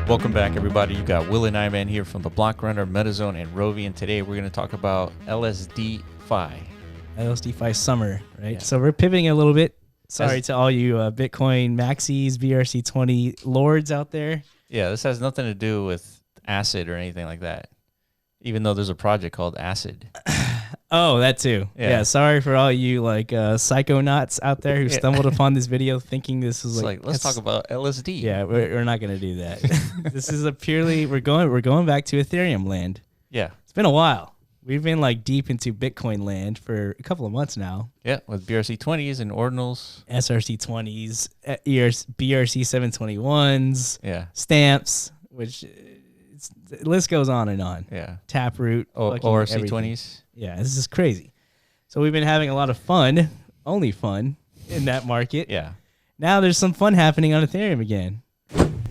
Welcome back, everybody. You got Will and I-Man here from the Block Runner, MetaZone, and Rovi, and today we're going to talk about LSD Phi. LSD Phi summer, right? Yeah. So we're pivoting a little bit. Sorry to all you Bitcoin maxis, BRC20 lords out there. Yeah, this has nothing to do with acid or anything like that, even though there's a project called Acid. Oh, that too. Yeah. Sorry for all you psychonauts out there who stumbled upon this video thinking this is let's talk about LSD. Yeah, we're not gonna do that. This is a purely we're going back to Ethereum land. Yeah, it's been a while. We've been deep into Bitcoin land for a couple of months now. Yeah, with BRC20s and ordinals, SRC20s, BRC 721s, stamps, which the list goes on and on. Yeah, Taproot, ORC20s. Yeah, this is crazy. So we've been having a lot of fun, only fun, in that market. Yeah. Now there's some fun happening on Ethereum again.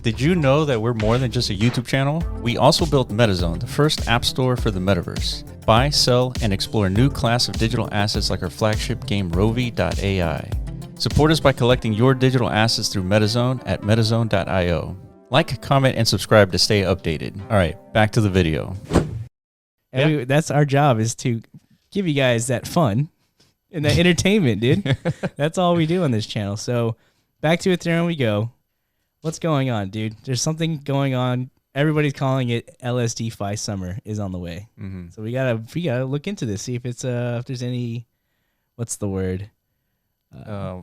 Did you know that we're more than just a YouTube channel? We also built MetaZone, the first app store for the metaverse. Buy, sell, and explore a new class of digital assets like our flagship game Rovi.ai. Support us by collecting your digital assets through MetaZone at metazone.io. Like, comment, and subscribe to stay updated. All right, back to the video. And that's our job, is to give you guys that fun and that entertainment, dude. That's all we do on this channel. So back to Ethereum we go. What's going on, dude? There's something going on. Everybody's calling it LSDFi summer is on the way. Mm-hmm. So we gotta look into this, see if it's if there's any, what's the word?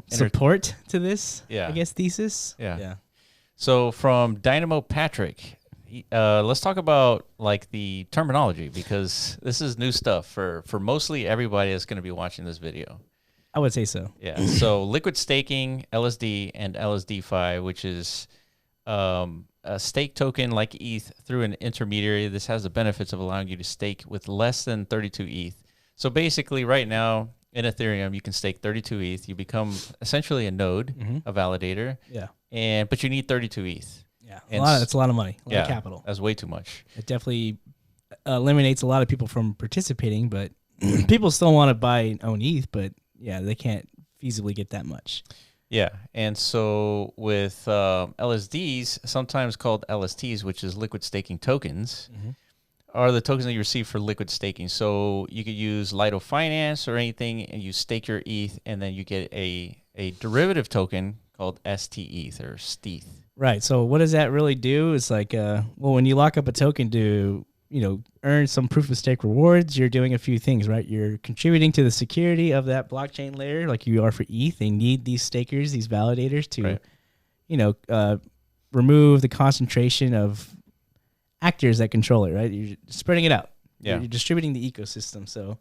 Support to this. Yeah, I guess thesis. Yeah. So from Dynamo Patrick, let's talk about the terminology, because this is new stuff for mostly everybody that's going to be watching this video. I would say so. Yeah. So liquid staking, LSD, and LSDFi, which is a stake token like ETH through an intermediary. This has the benefits of allowing you to stake with less than 32 ETH. So basically right now in Ethereum, you can stake 32 ETH. You become essentially a node, a validator. Yeah. But you need 32 ETH. Yeah. That's a lot of money, a lot of capital. That's way too much. It definitely eliminates a lot of people from participating, but people still want to buy and own ETH, but yeah, they can't feasibly get that much. Yeah, and so with LSDs, sometimes called LSTs, which is liquid staking tokens, are the tokens that you receive for liquid staking. So you could use Lido Finance or anything, and you stake your ETH, and then you get a derivative token called STETH or STETH. Right. So what does that really do? It's when you lock up a token to earn some proof of stake rewards, you're doing a few things, right? You're contributing to the security of that blockchain layer like you are for ETH. They need these stakers, these validators to, remove the concentration of actors that control it, right? You're spreading it out. Yeah. You're distributing the ecosystem. So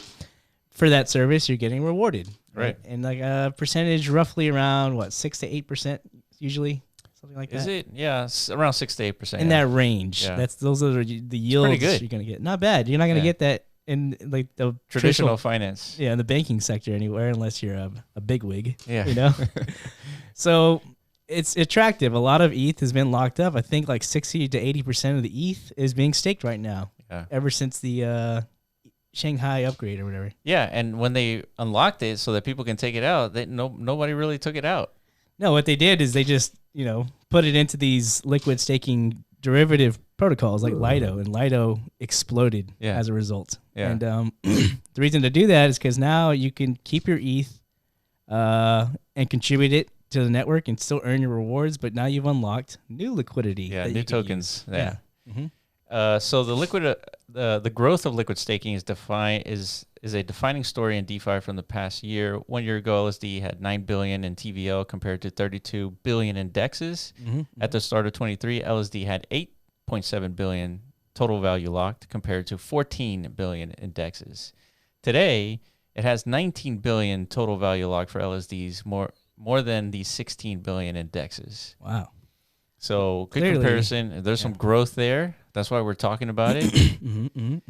for that service, you're getting rewarded. Right. And a percentage roughly around, 6 to 8% usually? Something like that. Is it? Yeah, around 6 to 8%. In that range. Yeah. Those are the yields you're gonna get. Not bad. You're not gonna get that in the traditional finance. Yeah, in the banking sector anywhere, unless you're a bigwig. Yeah. So it's attractive. A lot of ETH has been locked up. I think 60 to 80% of the ETH is being staked right now. Yeah. Ever since the Shanghai upgrade or whatever. Yeah, and when they unlocked it so that people can take it out, nobody really took it out. No, what they did is they just, put it into these liquid staking derivative protocols like Lido, and Lido exploded as a result. Yeah. And the reason to do that is because now you can keep your ETH and contribute it to the network and still earn your rewards, but now you've unlocked new liquidity. Yeah, new tokens. Yeah. So the growth of liquid staking is a defining story in DeFi from the past year. 1 year ago, LSD had 9 billion in TVL compared to 32 billion in DEXs. At the start of 23, LSD had 8.7 billion total value locked compared to 14 billion in DEXs. Today, it has 19 billion total value locked for LSDs, more than the 16 billion in DEXs. Wow. So good comparison. There's some growth there. That's why we're talking about it.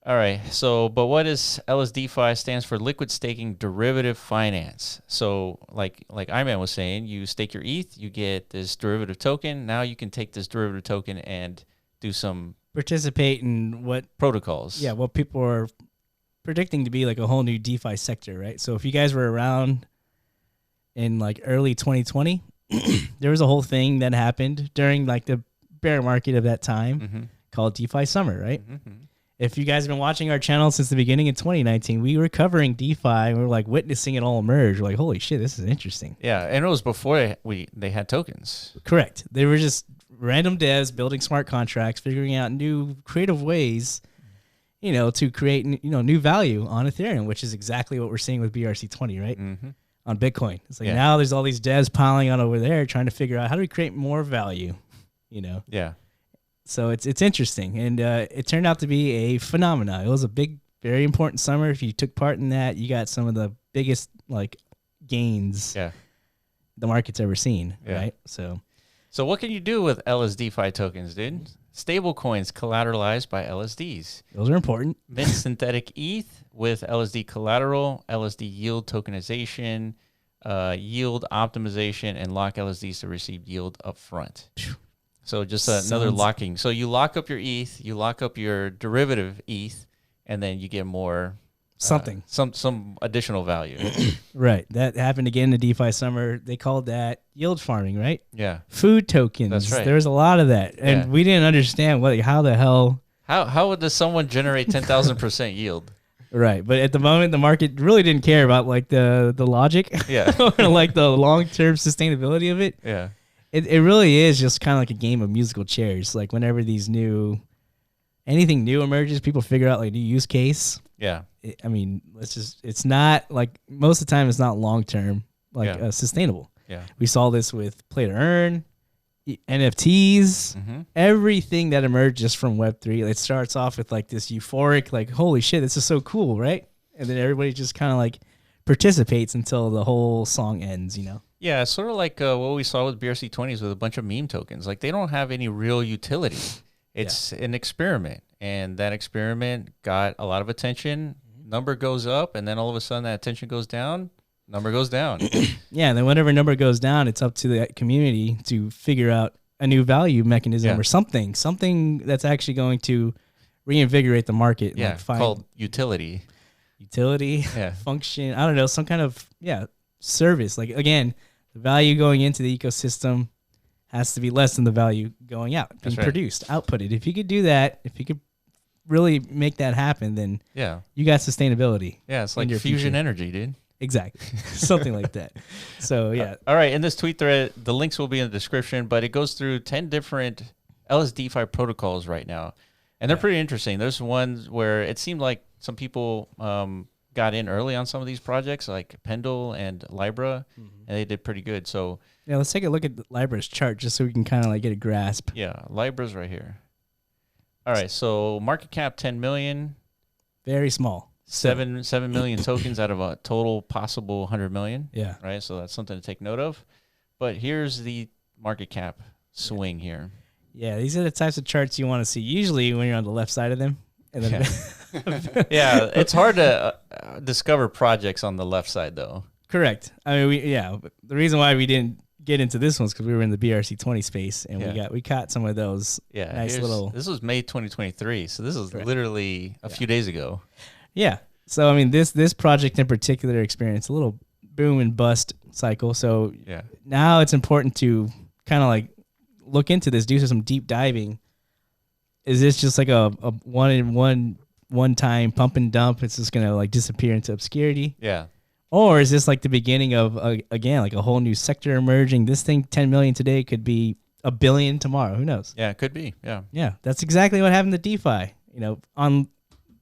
All right. So, but what is LSDFi? Stands for liquid staking derivative finance. So like I-Man was saying, you stake your ETH, you get this derivative token. Now you can take this derivative token and do some participate in what protocols. Yeah, what people are predicting to be a whole new DeFi sector, right? So if you guys were around in early 2020, there was a whole thing that happened during the bear market of that time called DeFi Summer, right? If you guys have been watching our channel since the beginning of 2019, we were covering DeFi and we were like witnessing it all emerge. We're like, holy shit, this is interesting. Yeah, and it was before they had tokens. Correct. They were just random devs building smart contracts, figuring out new creative ways, to create, new value on Ethereum, which is exactly what we're seeing with BRC20, right? On Bitcoin. It's like now there's all these devs piling on over there trying to figure out how do we create more value, Yeah. So it's interesting, and it turned out to be a phenomenon. It was a big, very important summer. If you took part in that, you got some of the biggest gains the market's ever seen, right? So what can you do with LSDFi tokens, dude? Stable coins collateralized by LSDs. Those are important. Mint synthetic ETH with LSD collateral, LSD yield tokenization, yield optimization, and lock LSDs to receive yield upfront. So just another locking. So you lock up your ETH, you lock up your derivative ETH, and then you get more something, some additional value. Right. That happened again in the DeFi summer. They called that yield farming, right? Yeah. Food tokens. That's right. There was a lot of that, and we didn't understand how the hell. How would someone generate 10,000% yield? Right, but at the moment, the market really didn't care about the logic, or the long-term sustainability of it. Yeah. It really is just kind of like a game of musical chairs. Like whenever anything new emerges, people figure out a new use case. Yeah. It's not most of the time it's not long-term, sustainable. Yeah. We saw this with play to earn, NFTs, everything that emerged just from Web3. It starts off with this euphoric, holy shit, this is so cool, right? And then everybody just kind of participates until the whole song ends, Yeah, it's sort of like what we saw with BRC20s with a bunch of meme tokens. They don't have any real utility. It's an experiment, and that experiment got a lot of attention. Number goes up, and then all of a sudden that attention goes down. Number goes down. Yeah, and then whenever number goes down, it's up to the community to figure out a new value mechanism or something that's actually going to reinvigorate the market. Yeah, called utility. Utility, function, I don't know, some kind of, service. Again, the value going into the ecosystem has to be less than the value going out, being produced, outputted. If you could do that, if you could really make that happen, then you got sustainability. Yeah, it's like fusion energy, dude. Exactly. Something like that. So, all right. In this tweet thread, the links will be in the description, but it goes through 10 different LSDFi protocols right now. And they're pretty interesting. There's ones where it seemed like some people got in early on some of these projects, like Pendle and Libra, and they did pretty good. So, let's take a look at Libra's chart just so we can kind of get a grasp. Yeah, Libra's right here. All right. So, market cap 10 million. Very small. 7 million tokens out of a total possible 100 million. Yeah. Right. So that's something to take note of. But here's the market cap swing here. Yeah. These are the types of charts you want to see usually when you're on the left side of them. And then it's hard to discover projects on the left side though. Correct. I mean, the reason why we didn't get into this one is because we were in the BRC20 space and we caught some of those nice little. This was May 2023. So this is literally a few days ago. Yeah. So, I mean, this project in particular experienced a little boom and bust cycle. So now it's important to kind of look into this, do some deep diving. Is this just a one time pump and dump? It's just going to disappear into obscurity. Yeah. Or is this the beginning of, again, a whole new sector emerging? This thing, 10 million today could be $1 billion tomorrow. Who knows? Yeah, it could be. Yeah. Yeah. That's exactly what happened to DeFi, on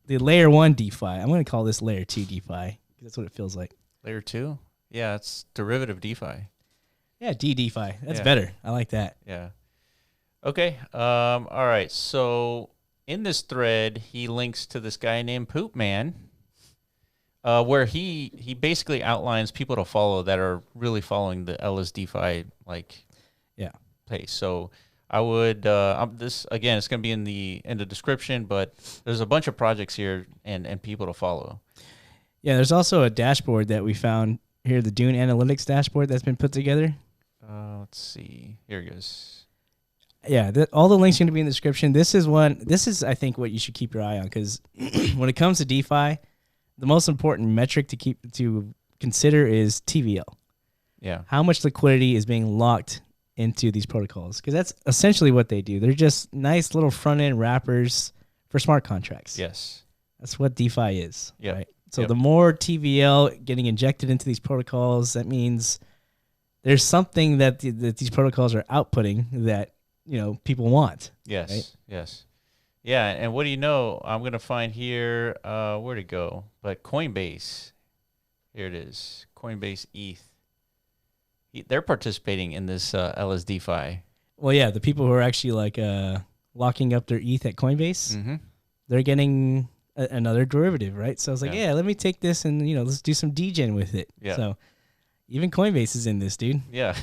the layer 1 DeFi. I'm going to call this layer 2 DeFi because that's what it feels like. Layer 2? Yeah, it's derivative DeFi. Yeah, DeFi. That's better. I like that. Yeah. Okay. All right. So in this thread, he links to this guy named Poop Man, where he basically outlines people to follow that are really following the LSDFi pace. So I would this again. It's going to be in the description, but there's a bunch of projects here and people to follow. Yeah, there's also a dashboard that we found here, the Dune Analytics dashboard that's been put together. Let's see. Here it goes. Yeah, all the links are going to be in the description. This is I think what you should keep your eye on because when it comes to DeFi, the most important metric to consider is TVL. Yeah. How much liquidity is being locked into these protocols, because that's essentially what they do. They're just nice little front end wrappers for smart contracts. Yes. That's what DeFi is. Yeah. Right? So the more TVL getting injected into these protocols, that means there's something that these protocols are outputting that, people want. Yes. Right? Yes. Yeah. And what do you know? I'm going to find here, where'd it go? But Coinbase, here it is. Coinbase ETH. They're participating in this LSD Phi. Well, yeah, the people who are actually like locking up their ETH at Coinbase, they're getting another derivative, right? So I was like, yeah, let me take this and, let's do some degen with it. Yeah. So even Coinbase is in this, dude. Yeah.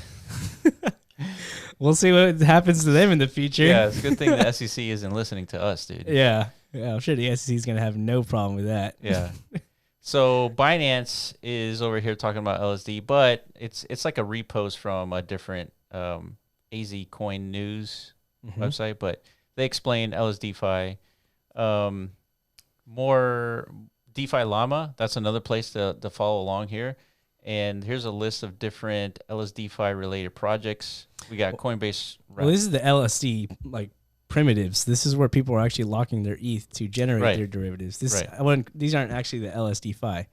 We'll see what happens to them in the future. Yeah, it's a good thing the SEC isn't listening to us, dude. Yeah. I'm sure the SEC is going to have no problem with that. Yeah. So Binance is over here talking about LSD, but it's like a repost from a different AZ Coin News website, but they explain LSD Phi. More DeFi Llama, that's another place to follow along here. And here's a list of different LSD Phi related projects. We got Coinbase. Well, this is the LSD primitives. This is where people are actually locking their ETH to generate their derivatives. These aren't actually the LSD Phi.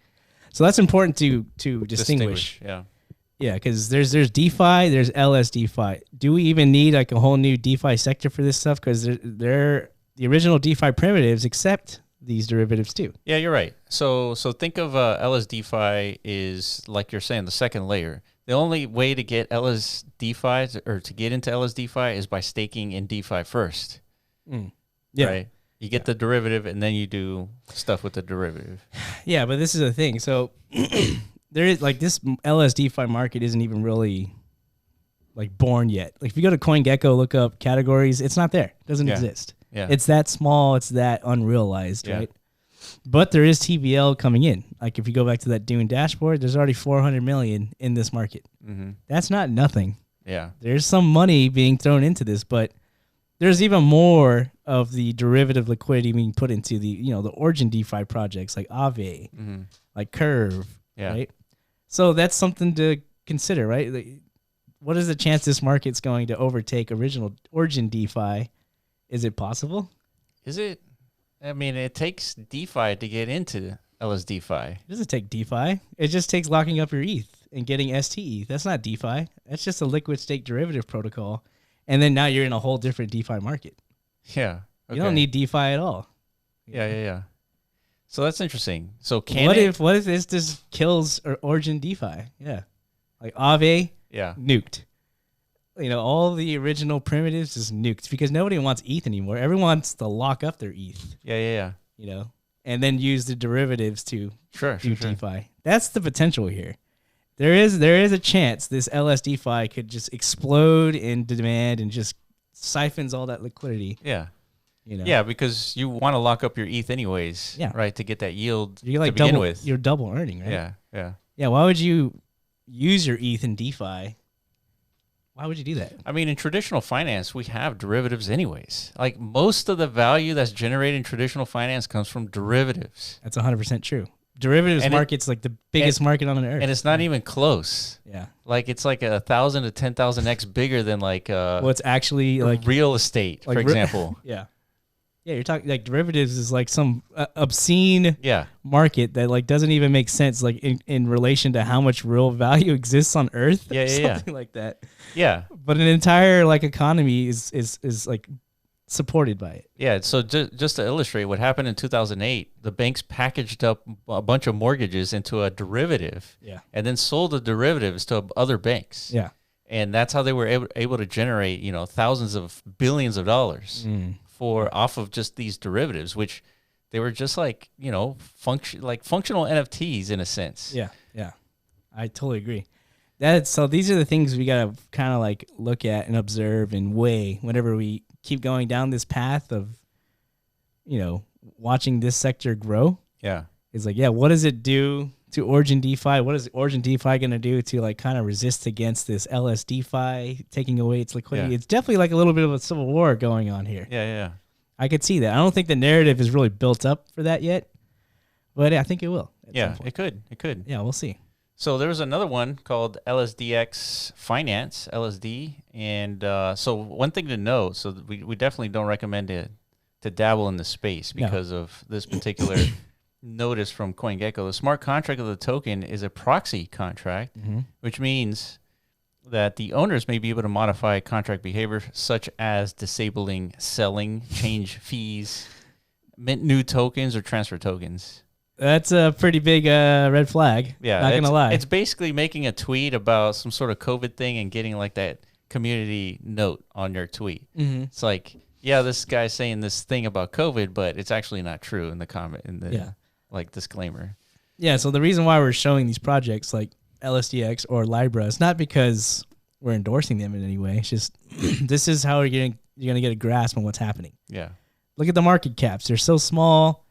So that's important to distinguish. Yeah, because there's DeFi, there's LSD Phi. Do we even need like a whole new DeFi sector for this stuff? Because they're the original DeFi primitives accept these derivatives too. Yeah, you're right. So think of LSDFi is, like you're saying, the second layer. The only way to get LSDFi or to get into LSDFi is by staking in DeFi first. Yeah. Right? You get the derivative and then you do stuff with the derivative. Yeah, but this is the thing. So there is like this LSDFi market isn't even really like born yet. Like if you go to CoinGecko, look up categories, it's not there. It doesn't exist. Yeah. It's that small. It's that unrealized, right? But there is TVL coming in. Like if you go back to that Dune dashboard, there's already 400 million in this market. That's not nothing. Yeah. There's some money being thrown into this, but there's even more of the derivative liquidity being put into the, the Origin DeFi projects like AAVE, like Curve, right? So that's something to consider, right? Like, what is the chance this market's going to overtake original Origin DeFi? Is it possible? Is it? I mean, it takes DeFi to get into LSDFi. It doesn't take DeFi. It just takes locking up your ETH and getting STE. That's not DeFi. That's just a liquid stake derivative protocol. And then now you're in a whole different DeFi market. Yeah. Okay. You don't need DeFi at all. Yeah. So that's interesting. So what if this just kills Origin DeFi? Yeah. Like AAVE, nuked. All the original primitives is nuked because nobody wants ETH anymore. Everyone wants to lock up their ETH. Yeah. And then use the derivatives to do DeFi. Sure. That's the potential here. There is a chance this LSDFi could just explode in demand and just siphons all that liquidity. Yeah. Yeah, because you want to lock up your ETH anyways, right, to get that yield you're like to begin with. You're double earning, right? Yeah. Yeah, why would you use your ETH in DeFi? Why would you do that? I mean, in traditional finance, we have derivatives anyways. Like most of the value that's generated in traditional finance comes from derivatives. That's 100% true. Derivatives market's like the biggest market on the earth. And it's not even close. Yeah. Like it's like 1,000 to 10,000x bigger than like it's actually like real estate, like for example. Yeah, you're talking like derivatives is like some obscene market that like doesn't even make sense like in relation to how much real value exists on Earth. Something like that. Yeah. But an entire like economy is like supported by it. Yeah. So just to illustrate what happened in 2008, the banks packaged up a bunch of mortgages into a derivative. Yeah. And then sold the derivatives to other banks. Yeah. And that's how they were able to generate, thousands of billions of dollars off of just these derivatives, which they were just like, functional NFTs in a sense. Yeah. I totally agree. So these are the things we got to kind of like look at and observe and weigh whenever we keep going down this path of, watching this sector grow. Yeah. It's like, what does it do to Origin DeFi? What is Origin DeFi going to do to like kind of resist against this LSDFi taking away its liquidity? Yeah. It's definitely like a little bit of a civil war going on here. Yeah. I could see that. I don't think the narrative is really built up for that yet, but I think it will. Yeah, it could. Yeah, we'll see. So there was another one called LSDX Finance, LSD. And so one thing to know, so we definitely don't recommend to dabble in the space because of this particular notice from CoinGecko. The smart contract of the token is a proxy contract, which means that the owners may be able to modify contract behavior such as disabling selling, change fees, mint new tokens, or transfer tokens. That's a pretty big red flag. Yeah, not gonna lie. It's basically making a tweet about some sort of COVID thing and getting like that community note on your tweet. It's like, yeah, this guy's saying this thing about COVID, but it's actually not true in the comment, in the like disclaimer. Yeah, so the reason why we're showing these projects like LSDX or Libra is not because we're endorsing them in any way. It's just this is how you're gonna get a grasp on what's happening. Yeah. Look at the market caps. They're so small,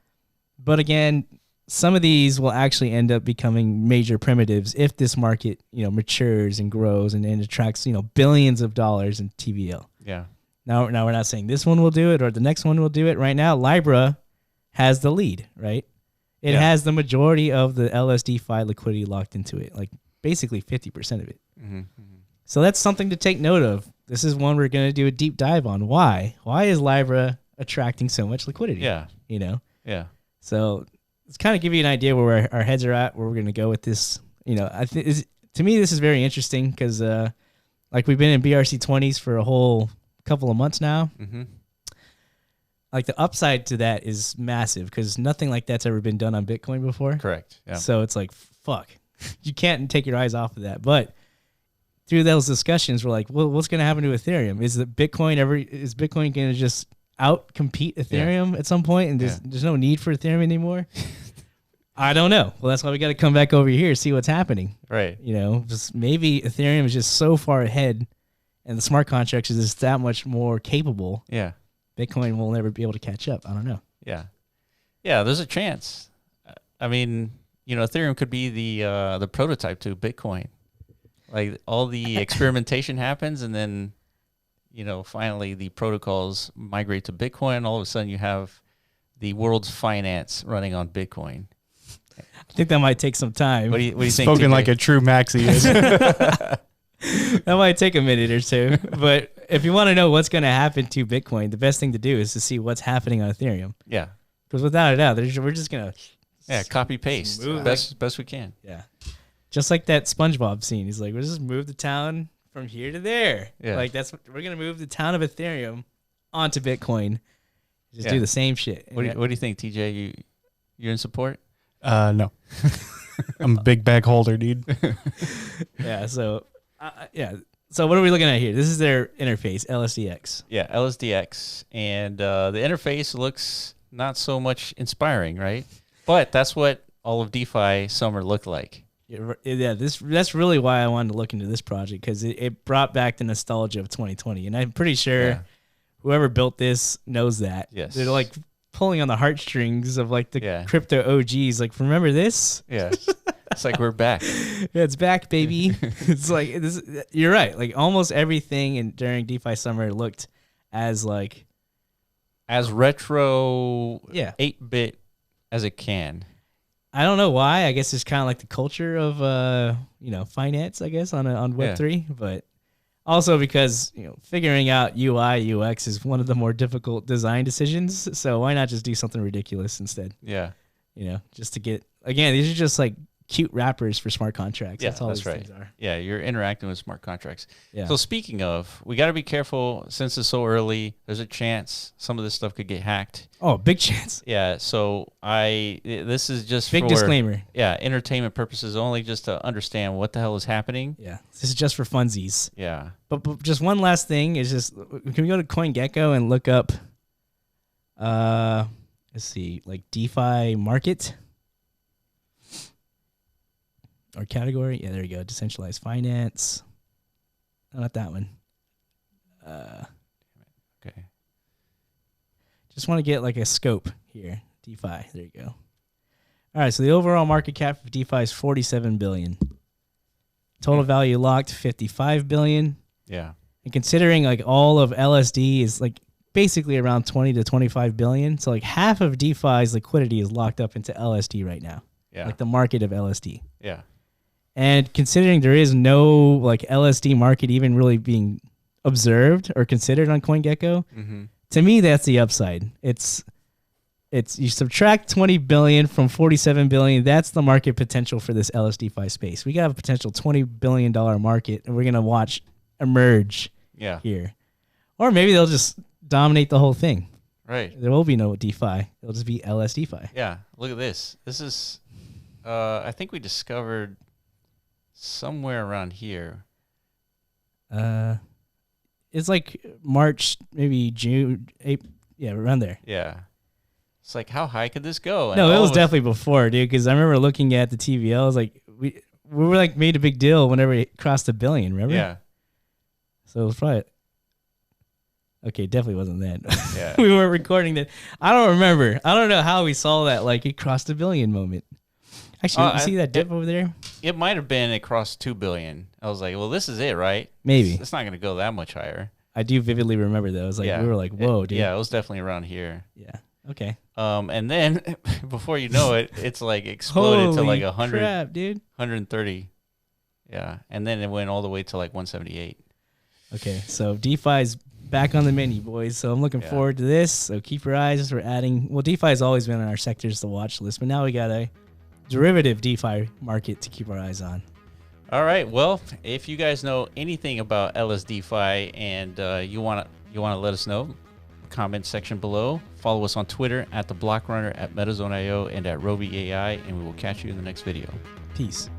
but again, some of these will actually end up becoming major primitives if this market, matures and grows and attracts, billions of dollars in TVL. Yeah. Now we're not saying this one will do it or the next one will do it. Right now, Libra has the lead, right? It has the majority of the LSD Phi liquidity locked into it, like basically 50% of it. So that's something to take note of. This is one we're going to do a deep dive on. Why? Why is Libra attracting so much liquidity? Yeah. Yeah. So let's kind of give you an idea where our heads are at, where we're going to go with this. I think to me, this is very interesting because like we've been in BRC20s for a whole couple of months now. Like the upside to that is massive because nothing like that's ever been done on Bitcoin before. Correct. Yeah. So it's like, fuck, you can't take your eyes off of that. But through those discussions, we're like, well, what's going to happen to Ethereum? Is Bitcoin going to just out compete Ethereum at some point, and there's no need for Ethereum anymore? I don't know. Well, that's why we got to come back over here, see what's happening. Right. Just maybe Ethereum is just so far ahead, and the smart contracts is just that much more capable. Yeah. Bitcoin will never be able to catch up. I don't know. Yeah. Yeah. There's a chance. I mean, Ethereum could be the prototype to Bitcoin. Like all the experimentation happens, and then finally the protocols migrate to Bitcoin. All of a sudden you have the world's finance running on Bitcoin. I think that might take some time. What do you think? Spoken TJ? like a true maxi is. That might take a minute or two. But if you want to know what's going to happen to Bitcoin, the best thing to do is to see what's happening on Ethereum. Yeah. Because without a doubt, we're just going to copy paste best we can. Yeah. Just like that SpongeBob scene. He's like, we'll just move the town from here to there. Yeah. Like we're going to move the town of Ethereum onto Bitcoin. Just do the same shit. What do you think, TJ? You're in support? No. I'm a big bag holder, dude. Yeah. So, So what are we looking at here? This is their interface, LSDX. Yeah, LSDX. And the interface looks not so much inspiring, right? But that's what all of DeFi summer looked like. Yeah, that's really why I wanted to look into this project, because it brought back the nostalgia of 2020. And I'm pretty sure whoever built this knows that. Yes. They're like pulling on the heartstrings of like the crypto OGs. Like, remember this? Yeah. It's like we're back. Yeah, it's back, baby. It's like this. You're right. Like almost everything during DeFi summer looked as retro, 8-bit as it can. I don't know why. I guess it's kind of like the culture of finance, I guess, on Web3, but also because figuring out UI UX is one of the more difficult design decisions. So why not just do something ridiculous instead? Yeah. Just to get, again, these are just like cute wrappers for smart contracts. Yeah, that's all that's these right. things are. Yeah, you're interacting with smart contracts. Yeah. So speaking of, we got to be careful since it's so early. There's a chance some of this stuff could get hacked. Oh, big chance. Yeah. So this is just big disclaimer. Yeah, entertainment purposes only, just to understand what the hell is happening. Yeah, this is just for funsies. Yeah. But just one last thing is just, can we go to CoinGecko and look up? Let's see, like DeFi market. Or category. Yeah, there you go. Decentralized finance. No, not that one. Okay. Just want to get like a scope here. DeFi. There you go. All right. So the overall market cap for DeFi is 47 billion. Total value locked 55 billion. Yeah. And considering like all of LSD is like basically around 20 to 25 billion. So like half of DeFi's liquidity is locked up into LSD right now. Yeah. Like the market of LSD. Yeah. And considering there is no like LSD market even really being observed or considered on CoinGecko, to me that's the upside. It's you subtract 20 billion from 47 billion, that's the market potential for this LSDFi space. We got a potential $20 billion market, and we're gonna watch emerge here. Or maybe they'll just dominate the whole thing. Right. There will be no DeFi. It'll just be LSDFi. Yeah. Look at this. This is, I think we discovered somewhere around here. It's like March, maybe June, April, yeah, around there. Yeah. It's like, how high could this go? And no, it was definitely before, dude, because I remember looking at the TVL. I was like, we were like made a big deal whenever it crossed $1 billion, remember? Yeah. So it was probably... Okay, definitely wasn't that. Yeah. We weren't recording that. I don't remember. I don't know how we saw that, like, it crossed $1 billion moment. Actually, you see that dip over there? It might have been it crossed 2 billion. I was like, well, this is it, right? Maybe. It's not going to go that much higher. I do vividly remember that. I was like, we were like, whoa, dude. Yeah, it was definitely around here. Yeah. Okay. And then before you know it, it's like exploded to like 100, crap, dude. 130. Yeah. And then it went all the way to like 178. Okay. So DeFi's back on the menu, boys. So I'm looking forward to this. So keep your eyes. We're adding, well, DeFi has always been on our sectors to watch list, but now we got a derivative DeFi market to keep our eyes on. All right. Well, if you guys know anything about LSDFi and you want to let us know, comment section below. Follow us on Twitter at The Block Runner, at MetaZone.io, and at Roby AI, and we will catch you in the next video. Peace.